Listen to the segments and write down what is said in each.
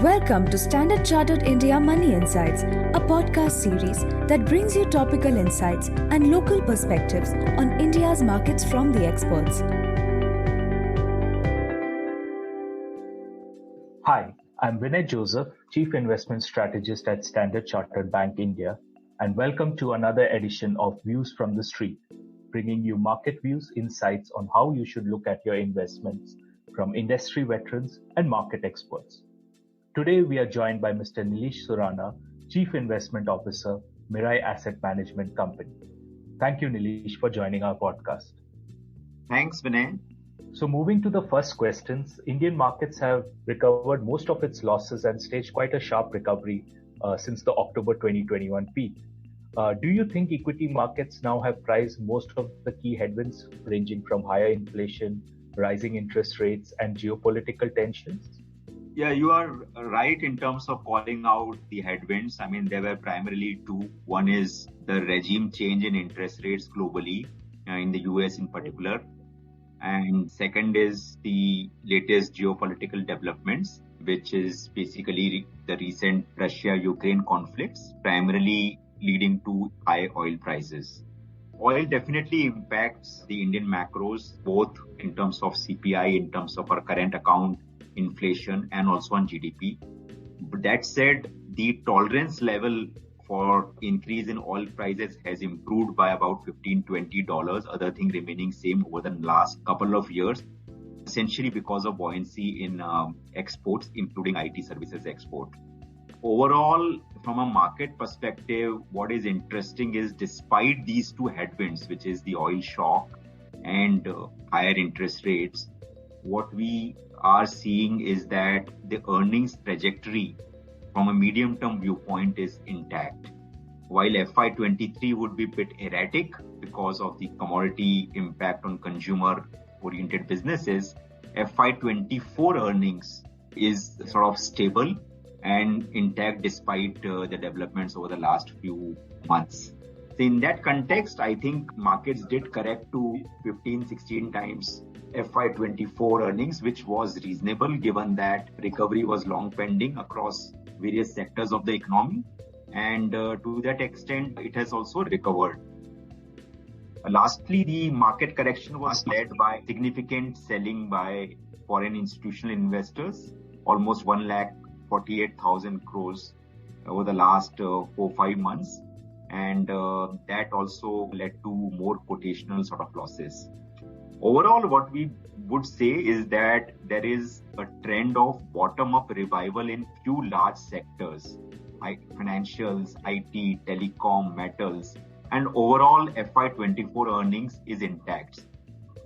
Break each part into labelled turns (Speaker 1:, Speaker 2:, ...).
Speaker 1: Welcome to Standard Chartered India Money Insights, a podcast series that brings you topical insights and local perspectives on India's markets from the experts.
Speaker 2: Hi, I'm Vinay Joseph, Chief Investment Strategist at Standard Chartered Bank India, and welcome to another edition of Views from the Street, bringing you market views, insights on how you should look at your investments from industry veterans and market experts. Today, we are joined by Mr. Neelesh Surana, Chief Investment Officer, Mirae Asset Management Company. Thank you, Neelesh, for joining our podcast.
Speaker 3: Thanks, Vinay.
Speaker 2: So moving to the first questions, Indian markets have recovered most of its losses and staged quite a sharp recovery since the October 2021 peak. Do you think equity markets now have priced most of the key headwinds ranging from higher inflation, rising interest rates, and geopolitical tensions?
Speaker 3: Yeah, you are right in terms of calling out the headwinds. I mean, there were primarily two. One is the regime change in interest rates globally, in the US in particular. And second is the latest geopolitical developments, which is basically the recent Russia-Ukraine conflicts, primarily leading to high oil prices. Oil definitely impacts the Indian macros, both in terms of CPI, in terms of our current account inflation, and also on GDP. But that said, the tolerance level for increase in oil prices has improved by about $15-20, other thing remaining same over the last couple of years, essentially because of buoyancy in exports, including IT services export. Overall, from a market perspective, what is interesting is despite these two headwinds, which is the oil shock and higher interest rates, what we are seeing is that the earnings trajectory from a medium-term viewpoint is intact. While FY23 would be a bit erratic because of the commodity impact on consumer-oriented businesses, FY24 earnings is sort of stable and intact despite the developments over the last few months. So in that context, I think markets did correct to 15-16 times FY24 earnings, which was reasonable given that recovery was long pending across various sectors of the economy. And to that extent, it has also recovered. Lastly, the market correction was led by significant selling by foreign institutional investors, almost 1,48,000 crores over the last 4-5 months. And that also led to more quotational sort of losses. Overall, what we would say is that there is a trend of bottom-up revival in few large sectors, like financials, IT, telecom, metals, and overall FY24 earnings is intact.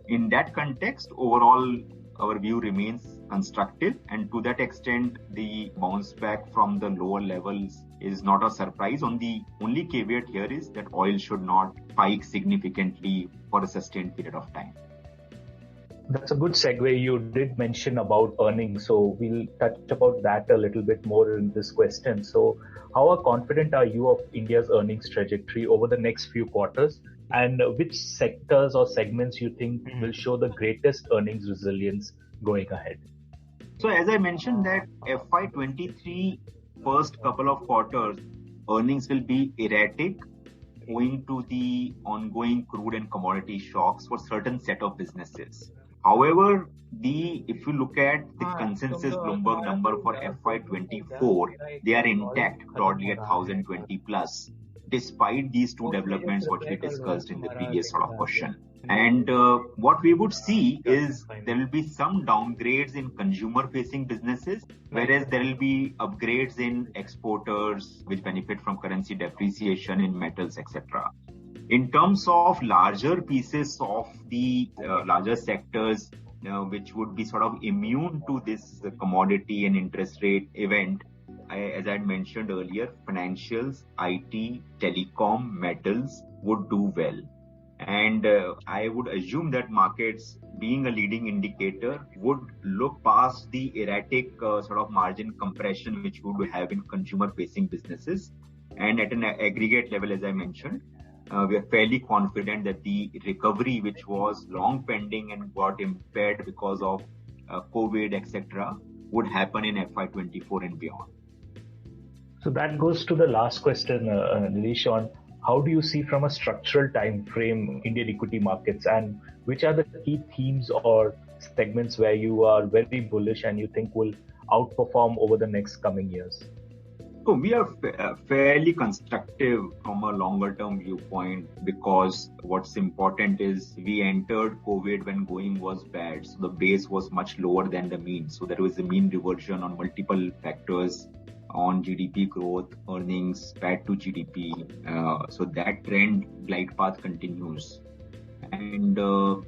Speaker 3: In that context, overall, our view remains constructive, and to that extent, the bounce back from the lower levels is not a surprise. The only caveat here is that oil should not spike significantly for a sustained period of time.
Speaker 2: That's a good segue. You did mention about earnings, so we'll touch about that a little bit more in this question. So how confident are you of India's earnings trajectory over the next few quarters, and which sectors or segments you think will show the greatest earnings resilience going ahead?
Speaker 3: So as I mentioned that FY23 first couple of quarters, earnings will be erratic owing to the ongoing crude and commodity shocks for certain set of businesses. However, if you look at the consensus Bloomberg number for FY24, they are intact, broadly at 1,020 plus, despite these two developments what we discussed in the previous sort of question. And what we would see is there will be some downgrades in consumer-facing businesses, whereas there will be upgrades in exporters, which benefit from currency depreciation in metals, etc. In terms of larger pieces of the larger sectors, which would be sort of immune to this commodity and interest rate event, as I mentioned earlier, financials, IT, telecom, metals would do well. And I would assume that markets, being a leading indicator, would look past the erratic sort of margin compression which we would have in consumer-facing businesses. And at an aggregate level, as I mentioned, we are fairly confident that the recovery, which was long pending and got impaired because of COVID, etc., would happen in FY24 and beyond.
Speaker 2: So that goes to the last question, Neelesh, on how do you see from a structural time frame Indian equity markets, and which are the key themes or segments where you are very bullish and you think will outperform over the next coming years?
Speaker 3: So we are fairly constructive from a longer term viewpoint, because what's important is we entered COVID when going was bad. So the base was much lower than the mean. So there was a mean reversion on multiple factors, on GDP growth, earnings, PAT to GDP. So that trend glide path continues. And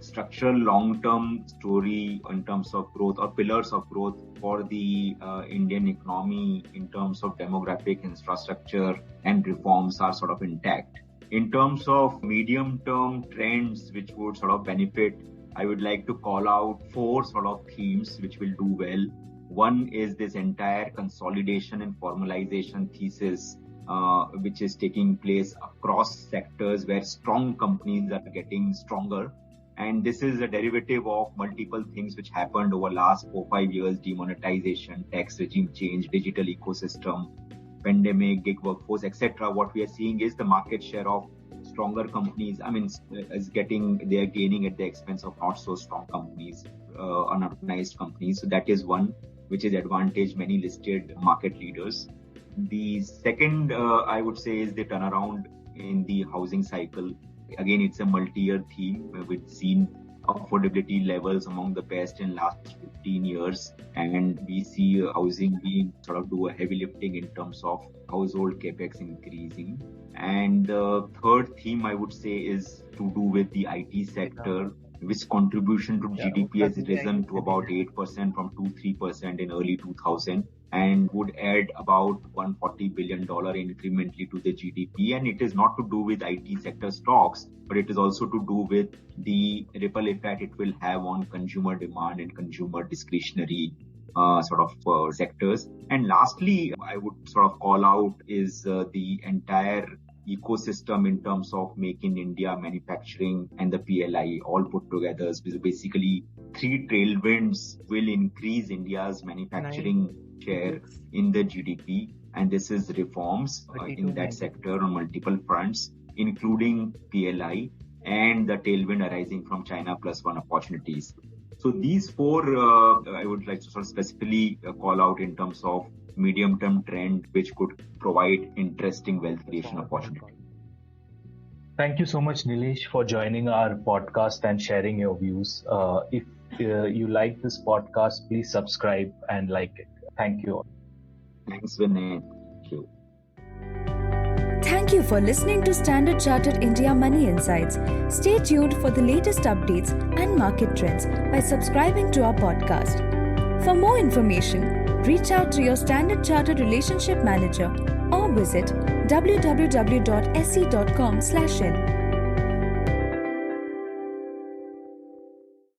Speaker 3: structural long-term story in terms of growth or pillars of growth for the Indian economy in terms of demographic infrastructure and reforms are sort of intact. In terms of medium-term trends which would sort of benefit, I would like to call out 4 sort of themes which will do well. One is this entire consolidation and formalization thesis, which is taking place across sectors where strong companies are getting stronger. And this is a derivative of multiple things which happened over last 4-5 years: demonetization, tax regime change, digital ecosystem, pandemic, gig workforce, etc. What we are seeing is the market share of stronger companies, they are gaining at the expense of not so strong companies, unorganized companies. So that is one which is advantage many listed market leaders. The second, I would say, is the turnaround in the housing cycle. Again, it's a multi-year theme. We've seen affordability levels among the best in last 15 years, and we see housing being sort of do a heavy lifting in terms of household capex increasing. And the third theme, I would say, is to do with the IT sector, which contribution to GDP has risen to about 8% from 2-3% in early 2000, and would add about $140 billion incrementally to the GDP. And it is not to do with IT sector stocks, but it is also to do with the ripple effect it will have on consumer demand and consumer discretionary sectors. And lastly, I would sort of call out is the entire ecosystem in terms of Make in India, manufacturing, and the PLI all put together. So basically, 3 tailwinds will increase India's manufacturing share in the GDP, and this is reforms in that sector on multiple fronts, including PLI and the tailwind arising from China Plus One opportunities. So these 4 I would like to sort of specifically call out in terms of medium-term trend which could provide interesting wealth creation opportunity.
Speaker 2: Thank you so much, Neelesh, for joining our podcast and sharing your views. If you like this podcast, please subscribe and like it. Thank you all.
Speaker 3: Thanks, Vinay. Thank you.
Speaker 1: Thank you for listening to Standard Chartered India Money Insights. Stay tuned for the latest updates and market trends by subscribing to our podcast. For more information, reach out to your Standard Chartered Relationship Manager or visit www.se.com/in.